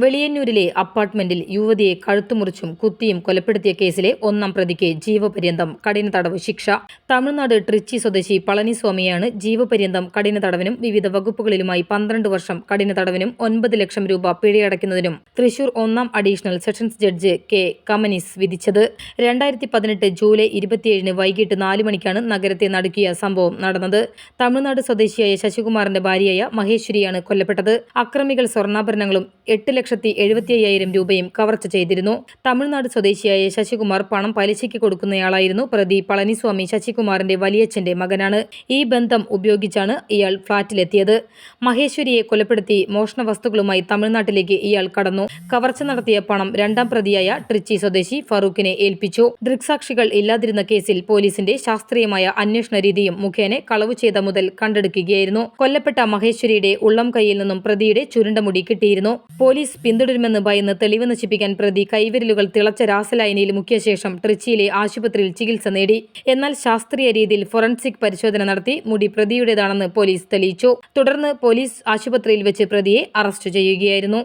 വെളിയന്നൂരിലെ അപ്പാർട്ട്മെന്റിൽ യുവതിയെ കഴുത്തുമുറിച്ചും കുത്തിയും കൊലപ്പെടുത്തിയ കേസിലെ ഒന്നാം പ്രതിക്ക് ജീവപര്യന്തം കഠിന തടവ് ശിക്ഷ. തമിഴ്നാട് ട്രിച്ചി സ്വദേശി പളനിസ്വാമിയാണ് ജീവപര്യന്തം കഠിന തടവിനും വിവിധ വകുപ്പുകളിലുമായി 12 വർഷം കഠിന തടവിനും 9 ലക്ഷം രൂപ പിഴയടയ്ക്കുന്നതിനും തൃശൂർ 1-ാം additional sessions judge K. Kamanis വിധിച്ചത്. 2018 ജൂലൈ 27 വൈകിട്ട് 4 മണിക്കാണ് നഗരത്തെ നടുക്കിയ സംഭവം നടന്നത്. തമിഴ്നാട് സ്വദേശിയായ ശശികുമാറിന്റെ ഭാര്യയായ മഹേശ്വരിയാണ് കൊല്ലപ്പെട്ടത്. അക്രമികൾ സ്വർണ്ണാഭരണങ്ങളും 8,75,000 രൂപയും കവർച്ച ചെയ്തിരുന്നു. തമിഴ്നാട് സ്വദേശിയായ ശശികുമാർ പണം പലിശയ്ക്ക് കൊടുക്കുന്നയാളായിരുന്നു. പ്രതി പളനിസ്വാമി ശശികുമാറിന്റെ വലിയച്ഛന്റെ മകനാണ്. ഈ ബന്ധം ഉപയോഗിച്ചാണ് ഇയാൾ ഫ്ളാറ്റിലെത്തിയത്. മഹേശ്വരിയെ കൊലപ്പെടുത്തി മോഷണ വസ്തുക്കളുമായി തമിഴ്നാട്ടിലേക്ക് ഇയാൾ കടന്നു. കവർച്ച നടത്തിയ പണം 2-ാം പ്രതിയായ ട്രിച്ചി സ്വദേശി ഫറൂഖിനെ ഏൽപ്പിച്ചു. ദൃക്സാക്ഷികൾ ഇല്ലാതിരുന്ന കേസിൽ പോലീസിന്റെ ശാസ്ത്രീയമായ അന്വേഷണ രീതിയും മുഖേന കളവു ചെയ്ത മുതൽ കണ്ടെടുക്കുകയായിരുന്നു. കൊല്ലപ്പെട്ട മഹേശ്വരിയുടെ ഉള്ളം കൈയിൽ നിന്നും പ്രതിയുടെ ചുരുണ്ട മുടി കിട്ടിയിരുന്നു. പോലീസ് പിന്തുടരുമെന്ന് ഭയന്ന് തെളിവ് നശിപ്പിക്കാൻ പ്രതി കൈവിരലുകൾ തിളച്ച രാസലായനിയിൽ മുക്കിയ ശേഷം ട്രിച്ചിയിലെ ആശുപത്രിയിൽ ചികിത്സ നേടി. എന്നാൽ ശാസ്ത്രീയ രീതിയിൽ ഫോറൻസിക് പരിശോധന നടത്തി മുടി പ്രതിയുടേതാണെന്ന് പോലീസ് തെളിയിച്ചു. തുടർന്ന് പോലീസ് ആശുപത്രിയിൽ വെച്ച് പ്രതിയെ അറസ്റ്റ് ചെയ്യുകയായിരുന്നു.